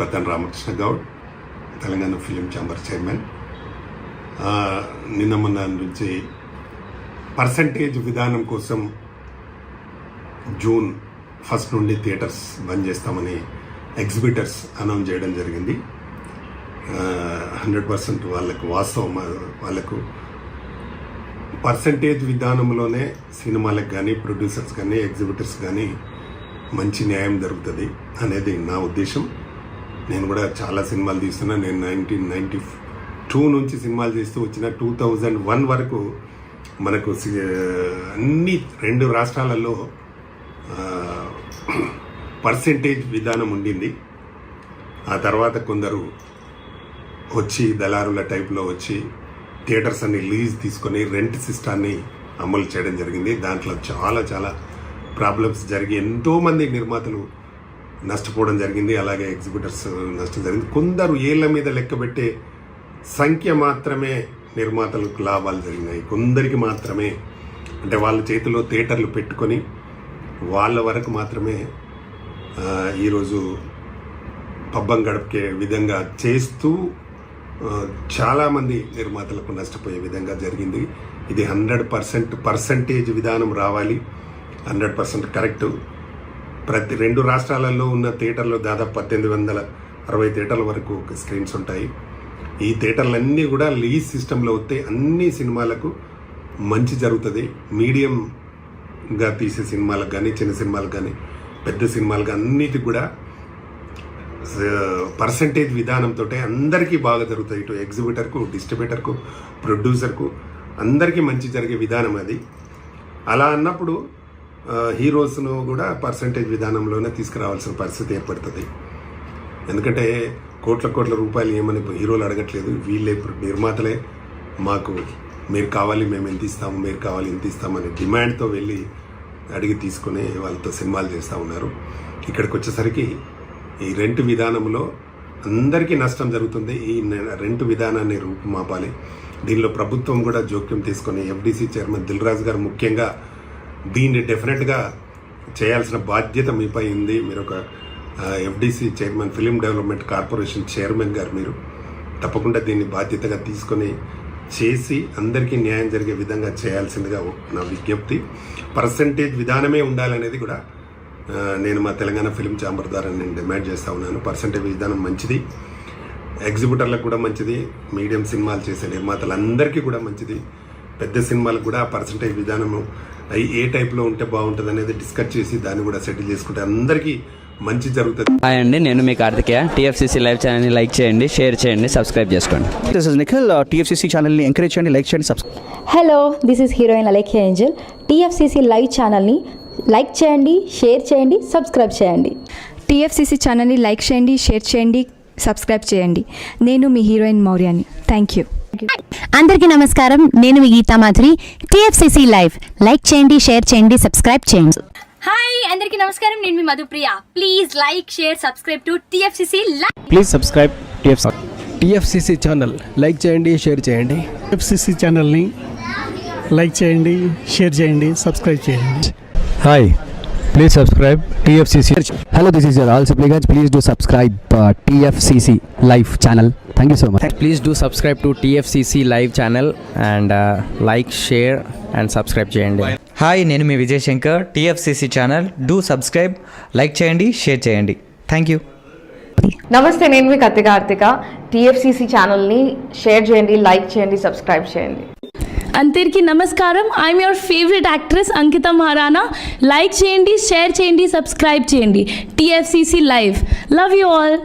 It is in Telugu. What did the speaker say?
ప్రతాన్ Ramakrishna Goud, Telangana film chamber chairman. నిన్న మొన్న నుంచి పర్సంటేజ్ విధానం కోసం జూన్ 1 నుండి థియేటర్స్ బంద్ చేస్తామని ఎగ్జిబిటర్స్ అనౌన్స్ చేయడం జరిగింది. 100% వాళ్ళకు వాస్తవం. వాళ్ళకు పర్సంటేజ్ విధానంలోనే సినిమాలకు కానీ, ప్రొడ్యూసర్స్ కానీ, ఎగ్జిబిటర్స్ కానీ మంచి న్యాయం జరుగుతుంది అనేది నా ఉద్దేశం. నేను కూడా చాలా సినిమాలు తీస్తున్నా. నేను 1992 నుంచి సినిమాలు చేస్తూ వచ్చిన 2001 వరకు మనకు అన్ని 2 రాష్ట్రాలలో పర్సెంటేజ్ విధానం ఉండింది. ఆ తర్వాత కొందరు వచ్చి దళారుల టైప్లో వచ్చి థియేటర్స్ అన్ని లీజ్ తీసుకొని రెంట్ సిస్టాన్ని అమలు చేయడం జరిగింది. దాంట్లో చాలా ప్రాబ్లమ్స్ జరిగి ఎంతోమంది నిర్మాతలు నష్టపోవడం జరిగింది. అలాగే ఎగ్జిబిటర్స్ నష్టం జరిగింది. కొందరు ఏళ్ల మీద లెక్కబెట్టే సంఖ్య మాత్రమే నిర్మాతలకు లాభాలు జరిగినాయి. కొందరికి మాత్రమే, అంటే వాళ్ళ చేతిలో థియేటర్లు పెట్టుకొని వాళ్ళ వరకు మాత్రమే ఈరోజు పబ్బం గడిపే విధంగా చేస్తూ చాలామంది నిర్మాతలకు నష్టపోయే విధంగా జరిగింది. ఇది 100% పర్సంటేజ్ విధానం రావాలి. 100% కరెక్టు. ప్రతి 2 రాష్ట్రాలలో ఉన్న థియేటర్లో దాదాపు 1860 థియేటర్ల వరకు స్క్రీన్స్ ఉంటాయి. ఈ థియేటర్లన్నీ కూడా లీజ్ సిస్టంలో వస్తే అన్ని సినిమాలకు మంచి జరుగుతుంది. మీడియంగా తీసే సినిమాలకు కానీ, చిన్న సినిమాలకు కానీ, పెద్ద సినిమాలకు అన్నిటికి కూడా పర్సంటేజ్ విధానంతో అందరికీ బాగా జరుగుతుంది. ఇటు ఎగ్జిబిటర్కు, డిస్ట్రిబ్యూటర్కు, ప్రొడ్యూసర్కు అందరికీ మంచి జరిగే విధానం అది. అలా అన్నప్పుడు హీరోస్ను కూడా పర్సంటేజ్ విధానంలోనే తీసుకురావాల్సిన పరిస్థితి ఏర్పడుతుంది. ఎందుకంటే కోట్ల రూపాయలు ఏమని హీరోలు అడగట్లేదు. వీళ్ళే నిర్మాతలే మాకు మీరు కావాలి, మేము ఎంత ఇస్తాము, మీరు కావాలి ఎంత ఇస్తామని డిమాండ్తో వెళ్ళి అడిగి తీసుకుని వాళ్ళతో సినిమాలు చేస్తూ ఉన్నారు. ఇక్కడికి వచ్చేసరికి ఈ రెంట్ విధానంలో అందరికీ నష్టం జరుగుతుంది. ఈ రెంట్ విధానాన్ని రూపుమాపాలి. దీనిలో ప్రభుత్వం కూడా జోక్యం తీసుకొని ఎఫ్డీసీ చైర్మన్ దిల్ రాజు గారు ముఖ్యంగా దీన్ని డెఫినెట్గా చేయాల్సిన బాధ్యత మీపై ఉంది. మీరు ఒక FDC chairman, film development corporation chairman గారు, మీరు తప్పకుండా దీన్ని బాధ్యతగా తీసుకొని చేసి అందరికీ న్యాయం జరిగే విధంగా చేయాల్సిందిగా నా విజ్ఞప్తి. పర్సంటేజ్ విధానమే ఉండాలనేది కూడా నేను మా తెలంగాణ ఫిలిం ఛాంబర్ ద్వారా నేను డిమాండ్ చేస్తూ ఉన్నాను. పర్సంటేజ్ విధానం మంచిది, ఎగ్జిబిటర్లకు కూడా మంచిది, మీడియం సినిమాలు చేసే నిర్మాతలందరికీ కూడా మంచిది, పెద్ద సినిమాలకు కూడా పర్సంటేజ్ విధానము ఏ టైప్లో ఉంటే బాగుంటుంది అనేది డిస్కస్ చేసి దాన్ని కూడా సెటిల్ చేసుకుంటే అందరికీ మంచి జరుగుతుంది. హాయ్ అండి, నేను మీ కార్తికేయ. టీఎఫ్సీసీ లైవ్ ఛానల్ని లైక్ చేయండి, షేర్ చేయండి, సబ్స్క్రైబ్ చేసుకోండి. This is Nikhil. టీఎఫ్సీసీ ఛానల్ని ఎంకరేజ్ చేయండి, లైక్ చేయండి, subscribe. Hello, this is heroine Alekhya Angel. TFCC live ఛానల్ని లైక్ చేయండి, షేర్ చేయండి, సబ్స్క్రైబ్ చేయండి. టీఎఫ్సీసీ ఛానల్ని లైక్ చేయండి, షేర్ చేయండి, సబ్స్క్రైబ్ చేయండి. నేను మీ హీరోయిన్ మౌర్యాని. Thank you. అందరికీ నమస్కారం, నేను మీ Geetha Madhuri. TFCC live like చేయండి, షేర్ చేయండి, సబ్స్క్రైబ్ చేయండి. హాయ్, అందరికీ నమస్కారం, నేను మీ Madhupriya. Please like, share, subscribe to TFCC live. Please subscribe TFCC channel. Like చేయండి, షేర్ చేయండి. టీఎఫ్సీసీ ఛానల్ని లైక్ చేయండి, షేర్ చేయండి, సబ్స్క్రైబ్ చేయండి. Hi, please subscribe TFCC. Hello, this is your all Sipligunj. Please do subscribe TFCC live channel. Thank you so much. Please do subscribe to TFCC live channel and like, share and subscribe చేయండి. హాయ్, నేను మీ Vijay Shankar. TFCC channel do subscribe, like చేయండి, షేర్ చేయండి. Thank you. నమస్తే, నేను మీ కార్తిక. టీఎఫ్సీసీ ఛానల్ని షేర్ చేయండి, లైక్ చేయండి, సబ్స్క్రైబ్ చేయండి. అందరికీ నమస్కారం. I'm your favourite actress Ankita Maharana. Like చేయండి, షేర్ చేయండి, సబ్స్క్రైబ్ చేయండి. TFCC live. Love you all.